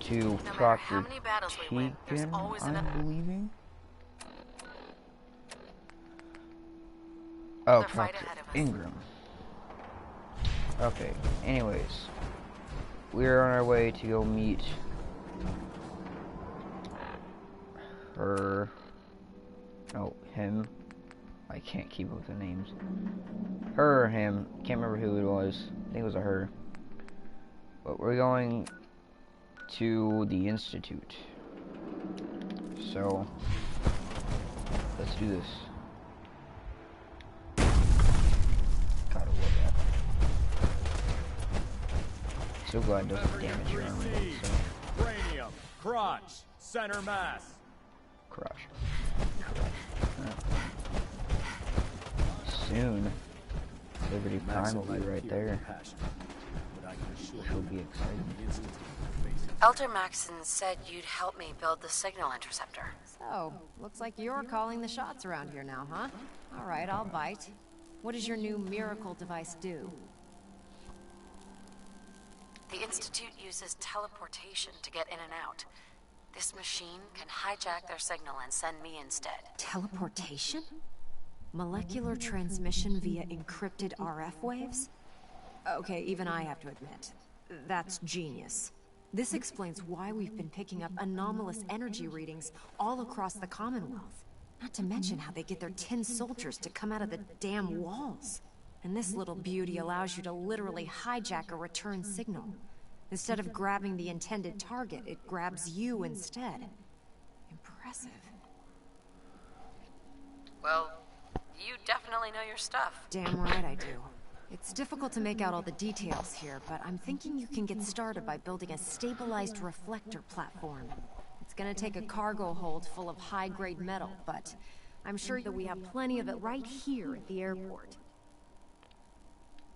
to No matter Proctor how many battles we win, there's Tegan, always I'm another. believing. Oh, Another fight Proctor ahead of us. Ingram. Okay, anyways. We're on our way to go meet her. Oh, him. I can't keep up with the names. Her or him. Can't remember who it was. I think it was a her. But we're going to the Institute. So, let's do this. Gotta love that. So glad it doesn't damage your armor. So. Cranium, crotch, center mass. Crush. Soon, Liberty Prime will be right there, which will be exciting. Elder Maxson said you'd help me build the signal interceptor. So, looks like you're calling the shots around here now, huh? Alright, I'll bite. What does your new miracle device do? The Institute uses teleportation to get in and out. This machine can hijack their signal and send me instead. Teleportation? Molecular transmission via encrypted RF waves? Okay, even I have to admit, that's genius. This explains why we've been picking up anomalous energy readings all across the Commonwealth. Not to mention how they get their tin soldiers to come out of the damn walls. And this little beauty allows you to literally hijack a return signal. Instead of grabbing the intended target, it grabs you instead. Impressive. Well, you definitely know your stuff. Damn right I do. It's difficult to make out all the details here, but I'm thinking you can get started by building a stabilized reflector platform. It's gonna take a cargo hold full of high-grade metal, but I'm sure that we have plenty of it right here at the airport.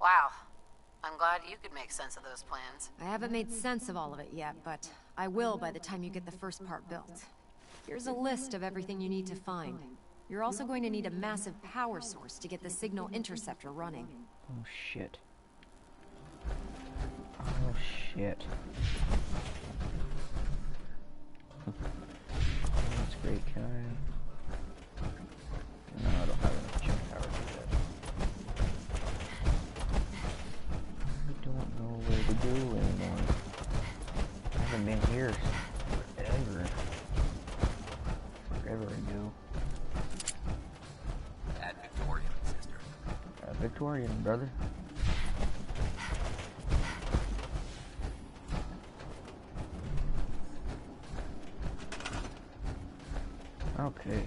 Wow. I'm glad you could make sense of those plans. I haven't made sense of all of it yet, but I will by the time you get the first part built. Here's a list of everything you need to find. You're also going to need a massive power source to get the signal interceptor running. Oh shit. Oh shit. That's great, can I? No, I don't have enough jump power for that. I don't know where to go anymore. I haven't been here forever. Forever ago. Ad Victoriam, sister. Victorian, brother. Okay.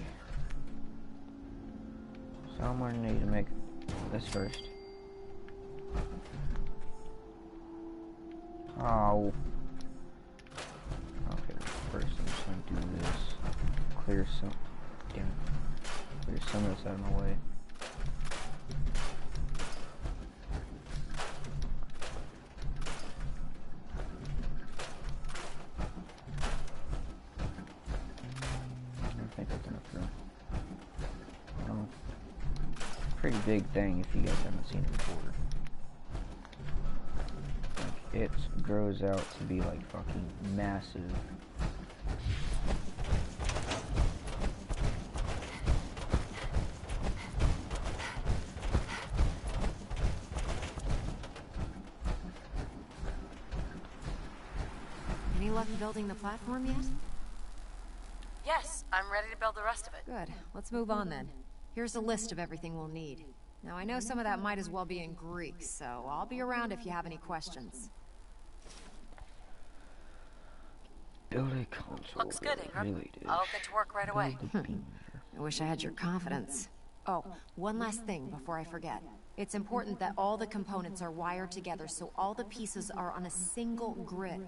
So I'm gonna need to make this first. Oh. Okay, first I'm just gonna do this. Clear some. Damn it. Clear some of this out of my way. I think that's enough room. Oh. Pretty big thing if you guys haven't seen it before. Like, it grows out to be like fucking massive. Any luck building the platform yet? Yes, I'm ready to build the rest of it. Good. Let's move on then. Here's a list of everything we'll need. Now, I know some of that might as well be in Greek, so I'll be around if you have any questions. Build a console. Looks good, Ingram. Related. I'll get to work right away. I wish I had your confidence. Oh, one last thing before I forget. It's important that all the components are wired together so all the pieces are on a single grid.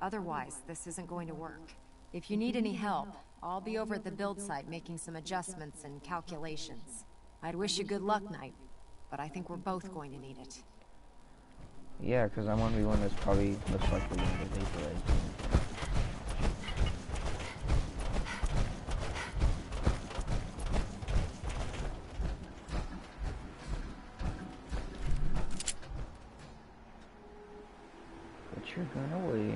Otherwise, this isn't going to work. If you need any help, I'll be over at the build site making some adjustments and calculations. I'd wish you good luck, Knight, but I think we're both going to need it. Yeah, because I'm gonna be one that's probably most likely gonna get vaporized. But you're gonna wait.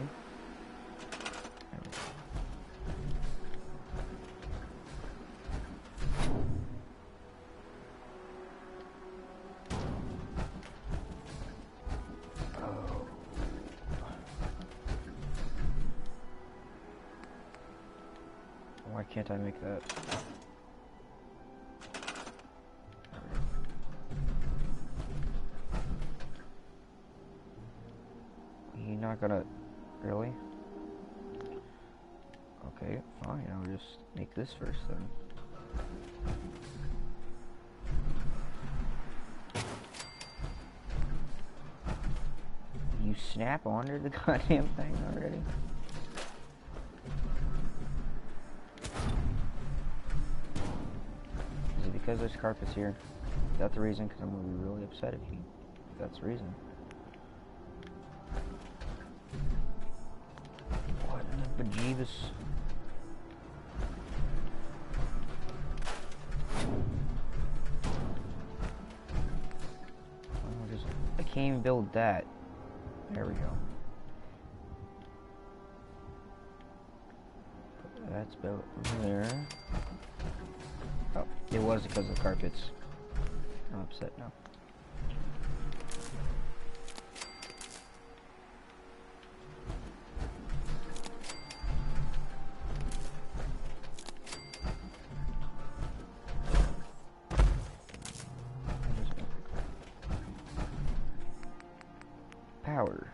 Why can't I make that? You're not gonna... Really? Okay, fine. I'll just make this first then. You snap onto the goddamn thing already? Is it because there's carpets here? Is that the reason? Because I'm gonna be really upset if that's the reason. What in the bejeebus? I can't even build that. There we go. That's built over there. Oh, it was because of the carpets. I'm upset now. Power.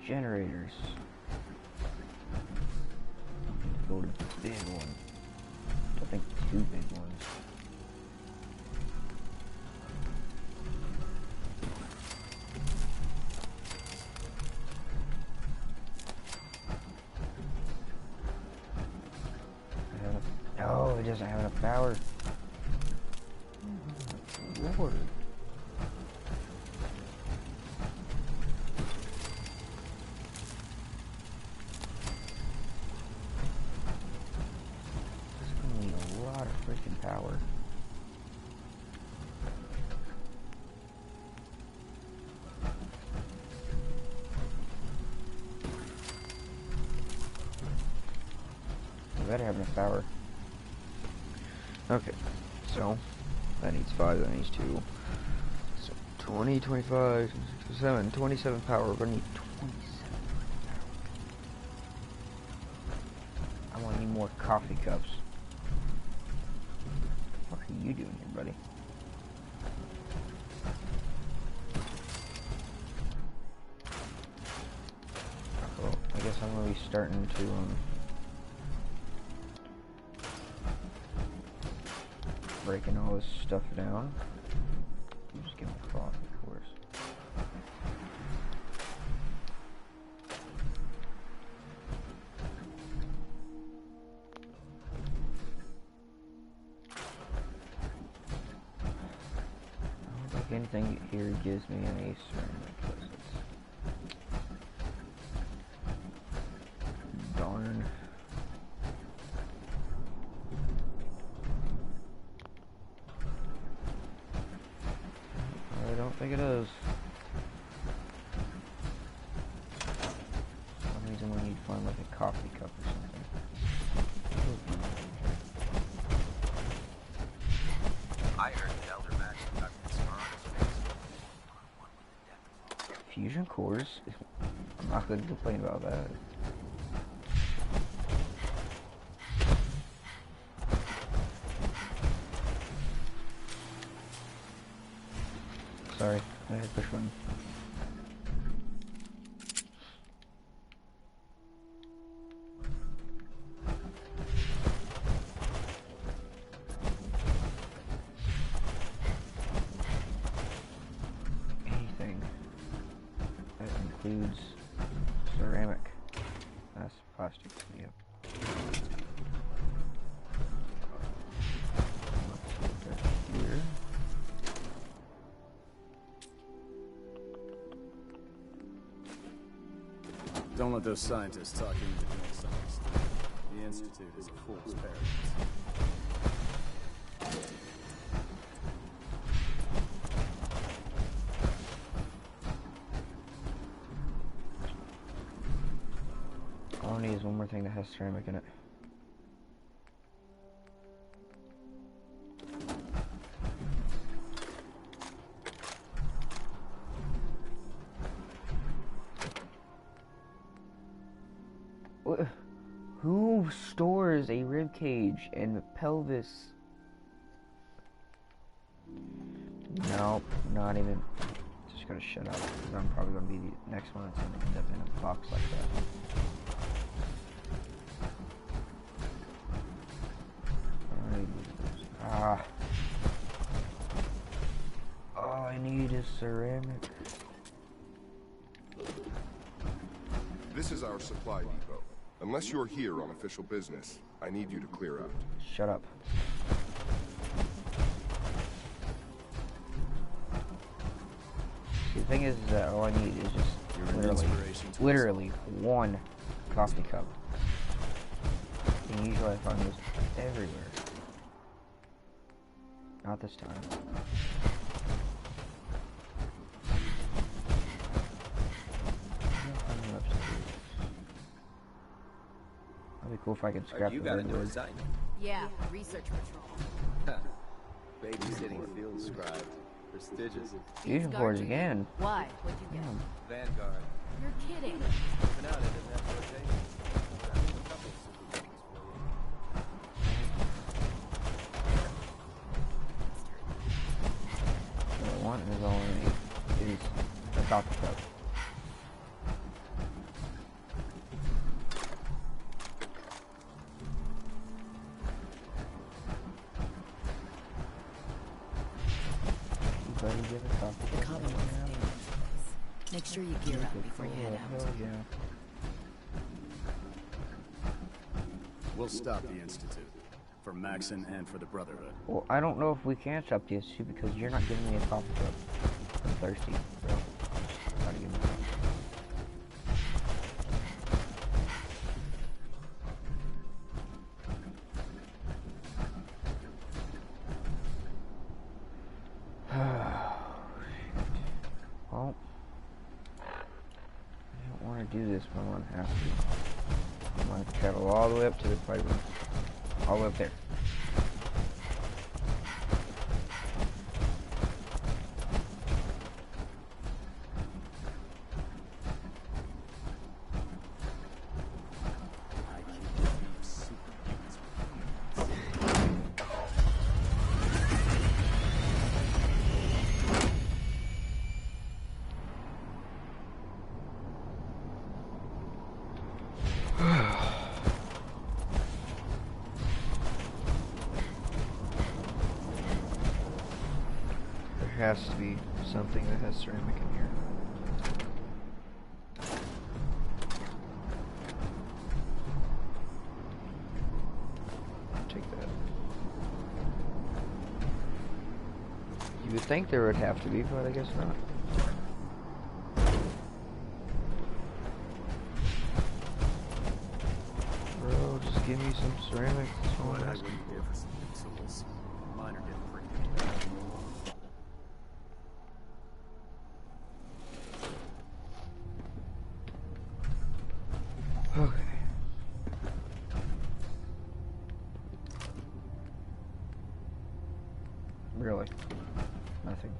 Generators. Build a big one. I think 2 big ones. No, it doesn't have enough power. Lord. Freaking power. We better have enough power. Okay, so that needs 5, that needs 2. So 20, 25, 27, 27 power. We're gonna need 27 power. I want to need more coffee cups. What are you doing here, buddy? Well, I guess I'm gonna be starting to breaking all this stuff down. You just give me coffee, of course. Anything here gives me any ceramic places. Darn. I don't think it is. For some reason we need to find like a coffee cup or something. I heard the Elder Max conducted fusion cores? I'm not going to complain about that. Sorry, I had to push one. Includes ceramic. That's plastic. Yep. Here. Don't let those scientists talk you into doing something. The Institute is a fool's paradise. All I need is one more thing that has ceramic in it. Who stores a rib cage and pelvis? Nope, not even. Just gotta shut up, because I'm probably gonna be the next one that's gonna end up in a box like that. All I need is ceramic. This is our supply depot. Unless you're here on official business, I need you to clear out. Shut up. The thing is that all I need is just literally one coffee cup. And usually I find this everywhere. Not this time. That'd be cool if I could scrap the wood. Yeah, research patrol. Babysitting field scribe. Prestigious. Fusion cores again. Why? What'd you get? Vanguard. You're kidding. Been out in that rotation. Grabbing a couple super things for you. What I want is only is a coffee cup. The Commonwealth's payment place. Make sure you gear up before you head out. Hell yeah. We'll stop the Institute. For Maxon and for the Brotherhood. Well, I don't know if we can stop the issue because you're not giving me a coffee cup. I'm thirsty, bro. Try to give me some. Well, I don't want to do this, but I'm gonna have to. I'm gonna have to travel all the way up to the playroom. All the way up there. There has to be something that has ceramic in here. Take that. You would think there would have to be, but I guess not. Bro, just give me some ceramic. That's all I'm I asking wouldn't for. care for some big tools. Mine are getting pretty. Okay. Really? Nothing.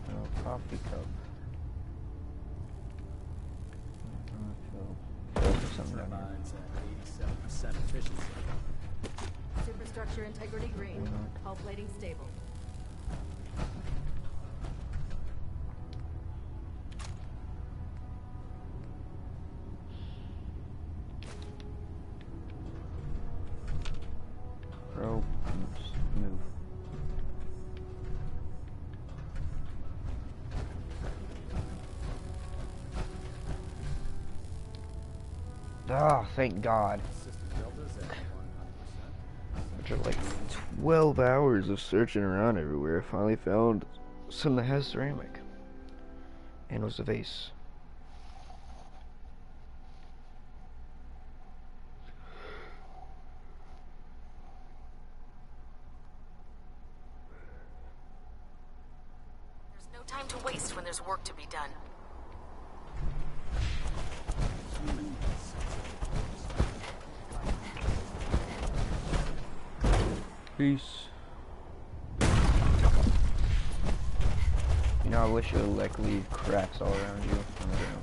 No coffee cup. Fill something down here. Turbines at 87% efficiency. Superstructure integrity green. Hull plating stable. Bro, just move. Ah, thank God. System deltas at 100%. After like 12 hours of searching around everywhere, I finally found some that has ceramic. And it was a vase. There's no time to waste when there's work to be done. Peace. You know, I wish it would like leave cracks all around you in the room.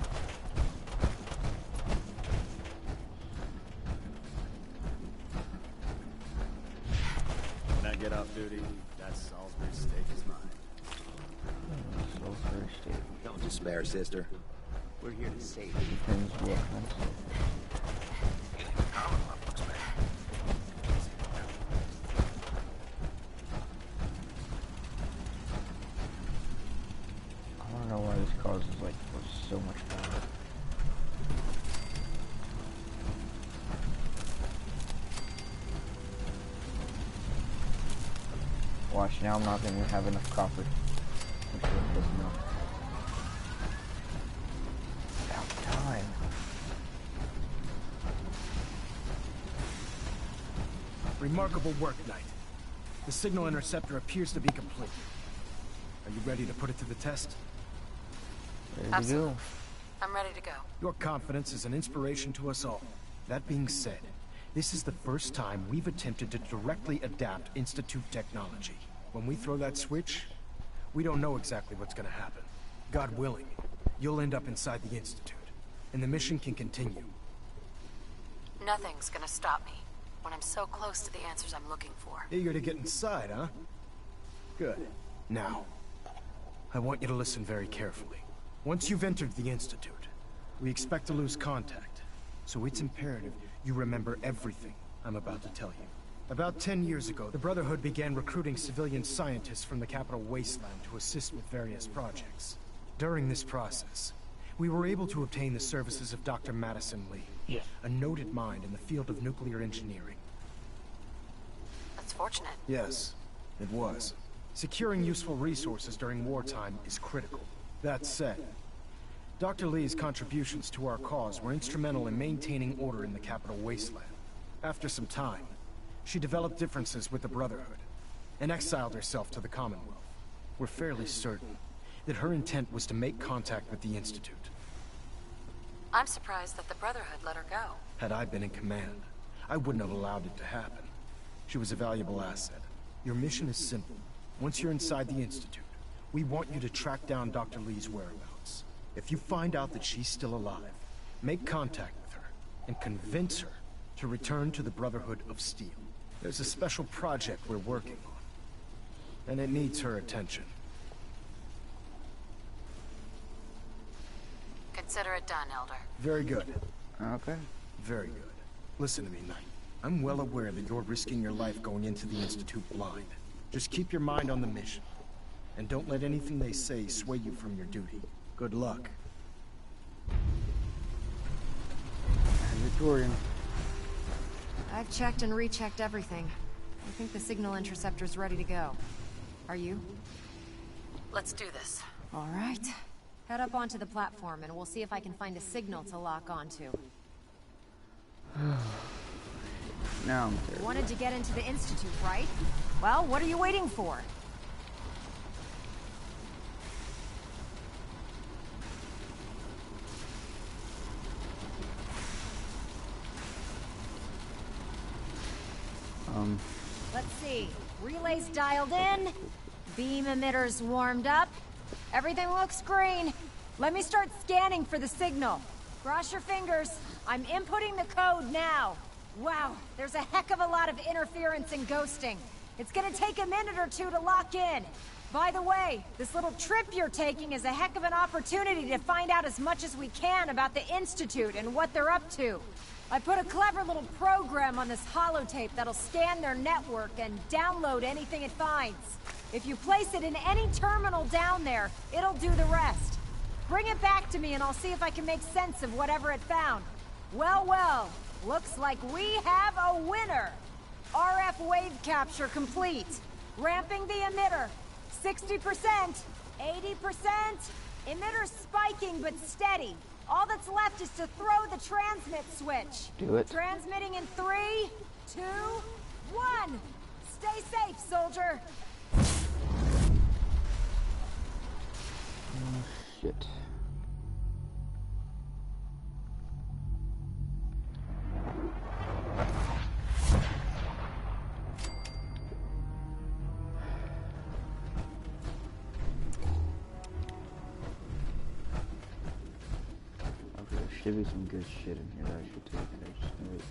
When I get off duty, that Salisbury steak is mine. Salisbury steak. Don't despair, sister. We're here to save you. Depends what kind. I don't know why this causes like so much power. Watch, now I'm not going to have enough copper. I'm sure it doesn't know. About time. Remarkable work, Knight. The signal interceptor appears to be complete. Are you ready to put it to the test? Ready to Absolutely. go. I'm ready to go. Your confidence is an inspiration to us all. That being said, this is the first time we've attempted to directly adapt Institute technology. When we throw that switch, we don't know exactly what's gonna happen. God willing, you'll end up inside the Institute, and the mission can continue. Nothing's gonna stop me when I'm so close to the answers I'm looking for. Eager to get inside, huh? Good. Now, I want you to listen very carefully. Once you've entered the Institute, we expect to lose contact, so it's imperative you remember everything I'm about to tell you. About 10 years ago, the Brotherhood began recruiting civilian scientists from the capital wasteland to assist with various projects. During this process, we were able to obtain the services of Dr. Madison Lee, a noted mind in the field of nuclear engineering. That's fortunate. Yes, it was. Securing useful resources during wartime is critical. That said, Dr. Lee's contributions to our cause were instrumental in maintaining order in the capital wasteland. After some time, she developed differences with the Brotherhood and exiled herself to the Commonwealth. We're fairly certain that her intent was to make contact with the Institute. I'm surprised that the Brotherhood let her go. Had I been in command, I wouldn't have allowed it to happen. She was a valuable asset. Your mission is simple. Once you're inside the Institute, we want you to track down Dr. Lee's whereabouts. If you find out that she's still alive, make contact with her and convince her to return to the Brotherhood of Steel. There's a special project we're working on, and it needs her attention. Consider it done, Elder. Very good. Okay. Very good. Listen to me, Knight. I'm well aware that you're risking your life going into the Institute blind. Just keep your mind on the mission, and don't let anything they say sway you from your duty. Good luck. Victorian. I've checked and rechecked everything. I think the signal interceptor's ready to go. Are you? Let's do this. All right. Head up onto the platform and we'll see if I can find a signal to lock onto. Now I'm there. Wanted to get into the Institute, right? Well, what are you waiting for? Let's see. Relays dialed in. Beam emitters warmed up. Everything looks green. Let me start scanning for the signal. Cross your fingers. I'm inputting the code now. Wow, there's a heck of a lot of interference and ghosting. It's gonna take a minute or two to lock in. By the way, this little trip you're taking is a heck of an opportunity to find out as much as we can about the Institute and what they're up to. I put a clever little program on this holotape that'll scan their network and download anything it finds. If you place it in any terminal down there, it'll do the rest. Bring it back to me and I'll see if I can make sense of whatever it found. Well, well, looks like we have a winner. RF wave capture complete. Ramping the emitter. 60%, 80%. Emitter spiking but steady. All that's left is to throw the transmit switch. Do it. Transmitting in 3, 2, 1. Stay safe, soldier. Oh, shit. should be some good shit in here that I should take. I just know it.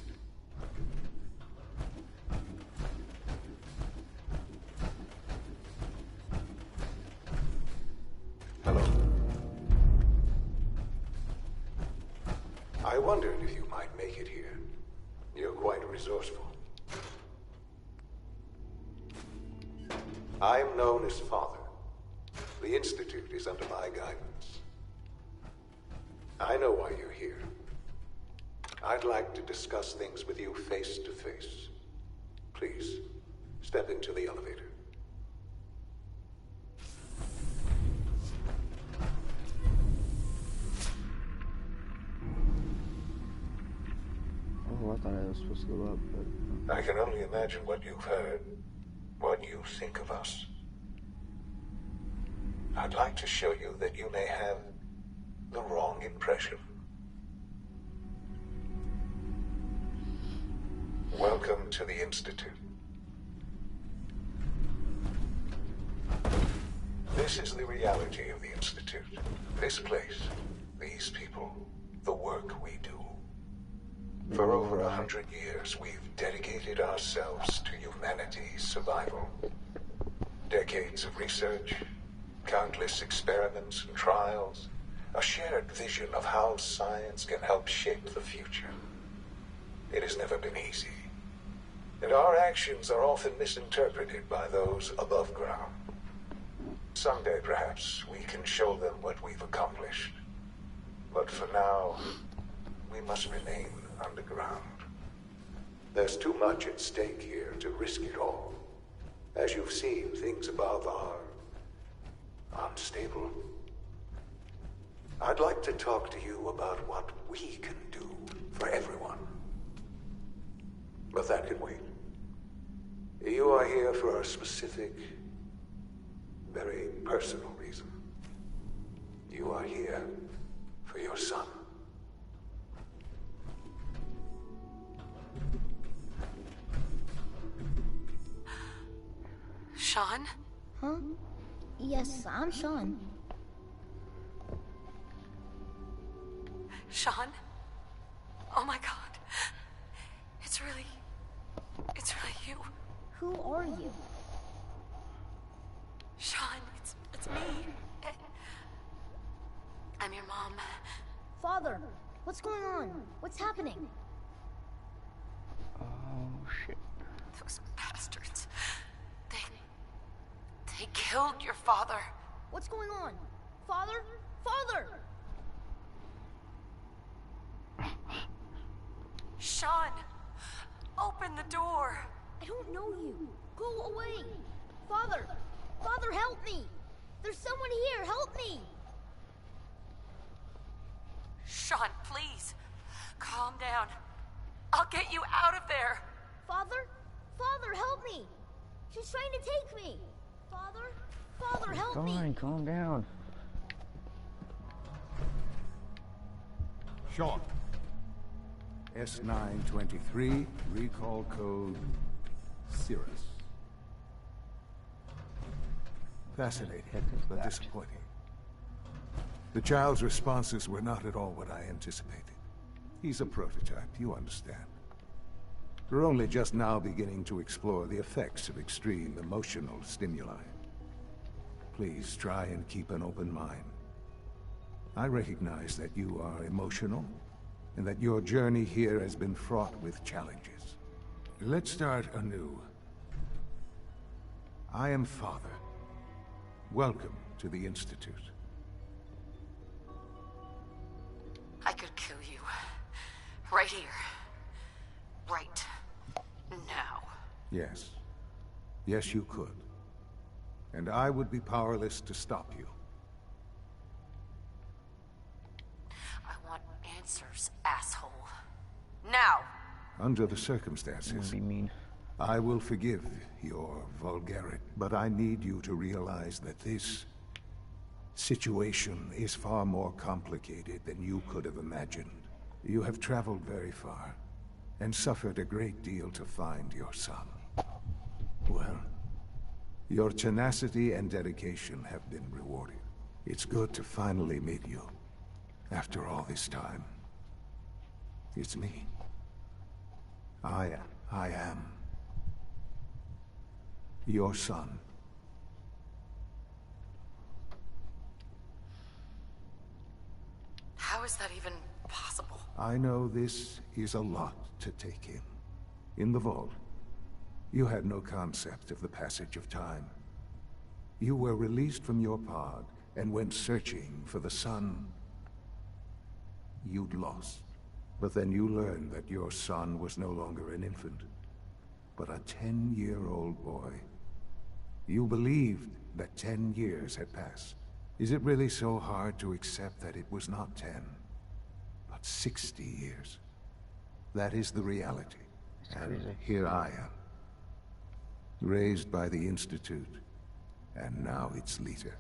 Hello. I wondered if you might make it here. You're quite resourceful. I'm known as Father. The Institute is under my guidance. I know why you're here. I'd like to discuss things with you face to face. Please, step into the elevator. Oh, I thought I was supposed to go up, but... I can only imagine what you've heard, what you think of us. I'd like to show you that you may have the wrong impression. Welcome to the Institute. This is the reality of the Institute. This place, these people, the work we do. For over 100 years, we've dedicated ourselves to humanity's survival. Decades of research, countless experiments and trials, a shared vision of how science can help shape the future. It has never been easy, and our actions are often misinterpreted by those above ground. Someday, perhaps, we can show them what we've accomplished. But for now, we must remain underground. There's too much at stake here to risk it all. As you've seen, things above are unstable. I'd like to talk to you about what we can do for everyone. But that can wait. You are here for a specific, very personal reason. You are here for your son. Sean? Huh? Yes, I'm Sean. Sean? Oh my god. It's really you. Who are you? Sean, it's me. I'm your mom. Father, what's going on? What's happening? Oh, shit. Those bastards. They killed your father. What's going on? Father? Father! Sean, open the door. I don't know you. Go away. Father! Father, help me! There's someone here, help me! Sean, please. Calm down. I'll get you out of there. Father? Father, help me! She's trying to take me! Father? Father, help me! Fine, calm down. Sean. S923, recall code Cirrus. Fascinating, but disappointing. The child's responses were not at all what I anticipated. He's a prototype, you understand. We're only just now beginning to explore the effects of extreme emotional stimuli. Please try and keep an open mind. I recognize that you are emotional, and that your journey here has been fraught with challenges. Let's start anew. I am Father. Welcome to the Institute. I could kill you. Right here. Right now. Yes. Yes, you could. And I would be powerless to stop you. I want answers, asshole. Now! Under the circumstances, I will forgive your vulgarity, but I need you to realize that this situation is far more complicated than you could have imagined. You have traveled very far, and suffered a great deal to find your son. Well, your tenacity and dedication have been rewarded. It's good to finally meet you, after all this time. It's me. I am your son. How is that even possible? I know this is a lot to take in. In the vault, you had no concept of the passage of time. You were released from your pod and went searching for the son you'd lost. But then you learned that your son was no longer an infant, but a 10-year-old boy. You believed that 10 years had passed. Is it really so hard to accept that it was not 10, but 60 years? That is the reality. And here I am, raised by the Institute, and now its leader.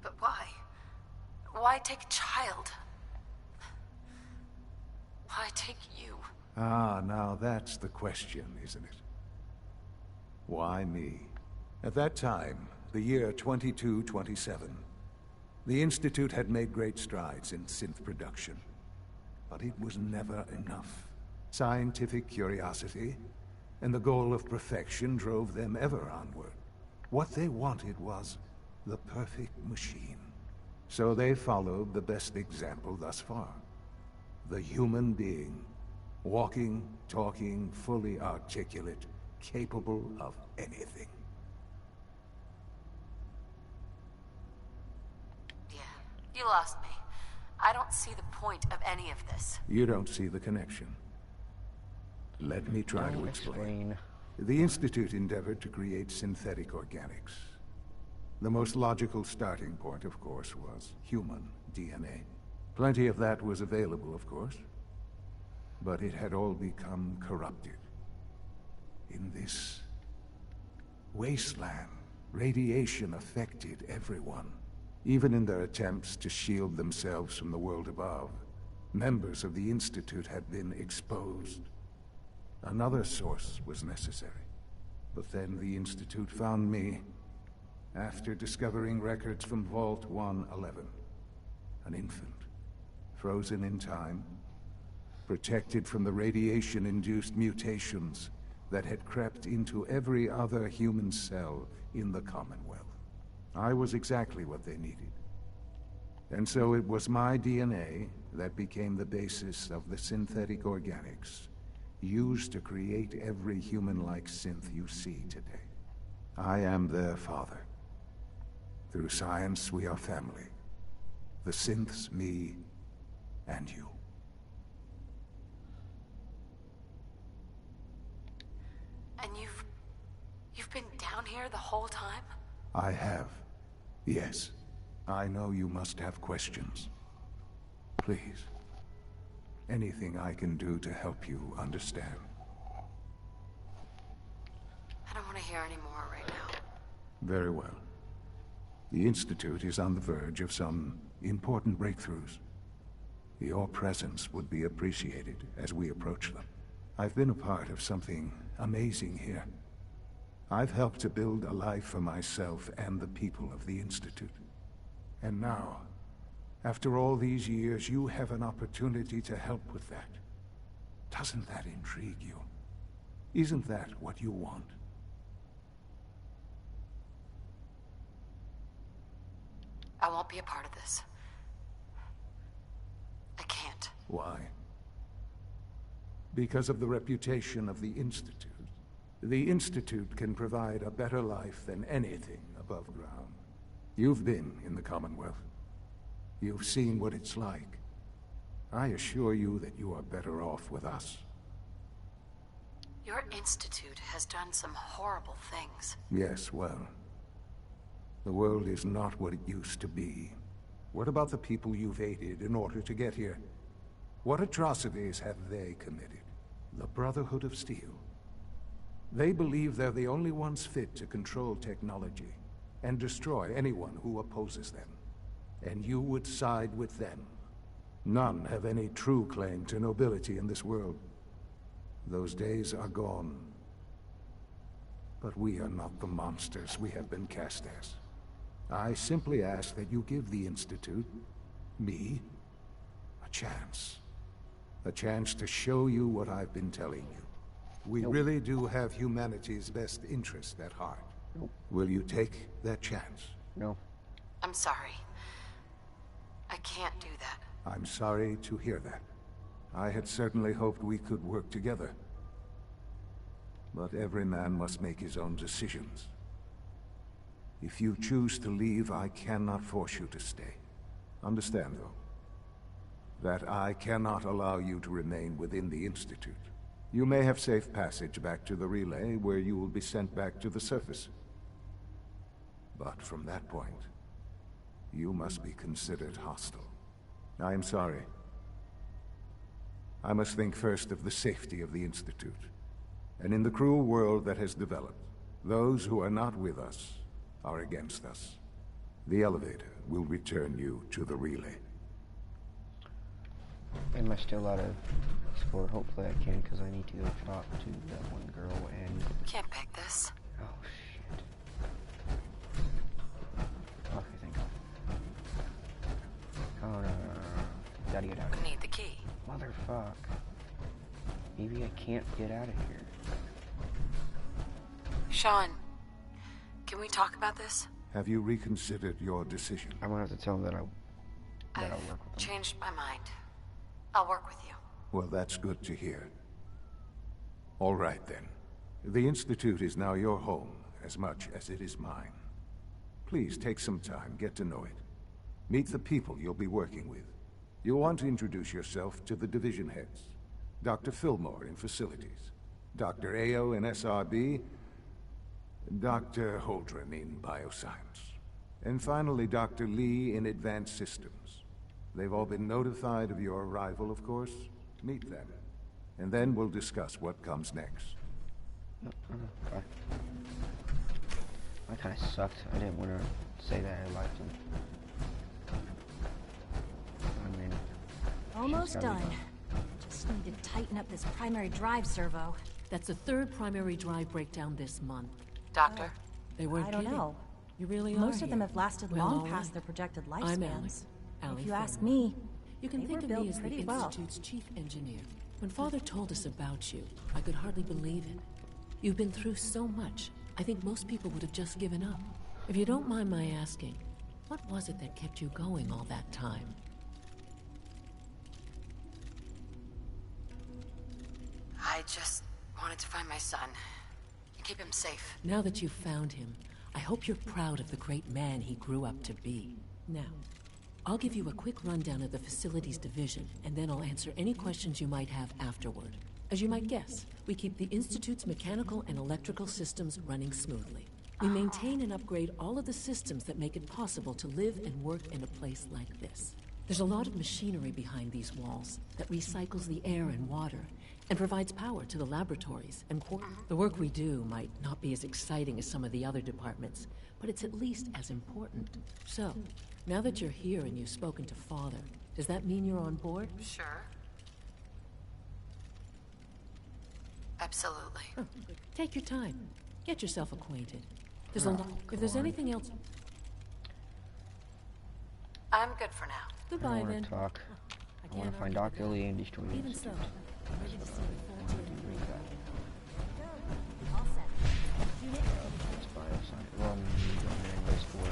But why? Why take a child? Why take you? Ah, now that's the question, isn't it? Why me? At that time, the year 2227, the Institute had made great strides in synth production. But it was never enough. Scientific curiosity and the goal of perfection drove them ever onward. What they wanted was the perfect machine. So they followed the best example thus far. The human being. Walking, talking, fully articulate, capable of anything. Yeah, you lost me. I don't see the point of any of this. You don't see the connection. Let me try to explain. The Institute endeavored to create synthetic organics. The most logical starting point, of course, was human DNA. Plenty of that was available, of course. But it had all become corrupted. In this wasteland, radiation affected everyone. Even in their attempts to shield themselves from the world above, members of the Institute had been exposed. Another source was necessary. But then the Institute found me after discovering records from Vault 111. An infant, frozen in time, protected from the radiation-induced mutations that had crept into every other human cell in the Commonwealth. I was exactly what they needed. And so it was my DNA that became the basis of the synthetic organics used to create every human-like synth you see today. I am their father. Through science, we are family. The synths, me, and you. And you've been down here the whole time? I have. Yes. I know you must have questions. Please. Anything I can do to help you understand. I don't want to hear any more right now. Very well. The Institute is on the verge of some important breakthroughs. Your presence would be appreciated as we approach them. I've been a part of something amazing here. I've helped to build a life for myself and the people of the Institute. And now, after all these years, you have an opportunity to help with that. Doesn't that intrigue you? Isn't that what you want? I won't be a part of this. I can't. Why? Because of the reputation of the Institute. The Institute can provide a better life than anything above ground. You've been in the Commonwealth. You've seen what it's like. I assure you that you are better off with us. Your institute has done some horrible things. Yes, well, the world is not what it used to be. What about the people you've aided in order to get here? What atrocities have they committed? The Brotherhood of Steel. They believe they're the only ones fit to control technology and destroy anyone who opposes them. And you would side with them. None have any true claim to nobility in this world. Those days are gone. But we are not the monsters we have been cast as. I simply ask that you give the Institute Me? A chance. A chance to show you what I've been telling you. We really do have humanity's best interest at heart. Will you take that chance? No. I'm sorry. I can't do that. I'm sorry to hear that. I had certainly hoped we could work together. But every man must make his own decisions. If you choose to leave, I cannot force you to stay. Understand, though, that I cannot allow you to remain within the Institute. You may have safe passage back to the relay, where you will be sent back to the surface. But from that point, you must be considered hostile. I am sorry. I must think first of the safety of the Institute. And in the cruel world that has developed, those who are not with us are against us. The elevator will return you to the relay. Am I still out of explore? Hopefully I can, because I need to go talk to that one girl and... Can't pick this. Oh, shit. Okay, thank God. Oh, no. Gotta get out of here. Need the key. Motherfuck. Maybe I can't get out of here. Sean, can we talk about this? Have you reconsidered your decision? I'm gonna have to tell him that I'll work with him. Changed my mind. I'll work with you. Well, that's good to hear. All right, then. The Institute is now your home, as much as it is mine. Please take some time, get to know it. Meet the people you'll be working with. You'll want to introduce yourself to the division heads. Dr. Fillmore in Facilities, Dr. Ayo in SRB, Dr. Holdren in Bioscience, and finally Dr. Lee in Advanced Systems. They've all been notified of your arrival, of course. Meet them, and then we'll discuss what comes next. Okay. That kind of sucked. I didn't want to say that I liked him. I mean... Almost done. Just need to tighten up this primary drive servo. That's the third primary drive breakdown this month. Doctor? They weren't I don't kidding. know. You really Most are of them here. have lasted Well, long all past right. their projected I'm lifespans. Allie If you ask Fillmore. me, You can they think were of me built as the pretty well. Institute's chief engineer. When Father told us about you, I could hardly believe it. You've been through so much, I think most people would have just given up. If you don't mind my asking, what was it that kept you going all that time? I just wanted to find my son and keep him safe. Now that you've found him, I hope you're proud of the great man he grew up to be. Now, I'll give you a quick rundown of the Facilities Division, and then I'll answer any questions you might have afterward. As you might guess, we keep the Institute's mechanical and electrical systems running smoothly. We maintain and upgrade all of the systems that make it possible to live and work in a place like this. There's a lot of machinery behind these walls that recycles the air and water and provides power to the laboratories and The work we do might not be as exciting as some of the other departments, but it's at least as important. So, now that you're here and you've spoken to Father, does that mean you're on board? Sure. Absolutely. Oh, take your time. Get yourself acquainted. There's a lot. If there's anything else... I'm good for now. I Goodbye, want then. to talk. I want to find Dr. Lee and destroy the Even so, Institute. I'm ready to see the full team. all set. Unit It's bioscience. Well, anyways, for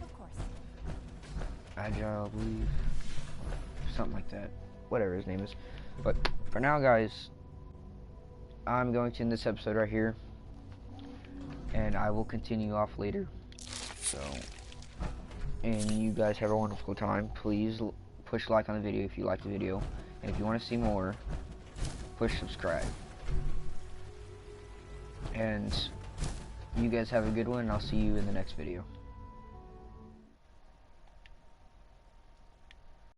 of course. Agile, I believe. Something like that. Whatever his name is. But for now, guys, I'm going to end this episode right here. And I will continue off later. So, and you guys have a wonderful time. Please push like on the video if you like the video. And if you want to see more, push subscribe. And you guys have a good one, and I'll see you in the next video.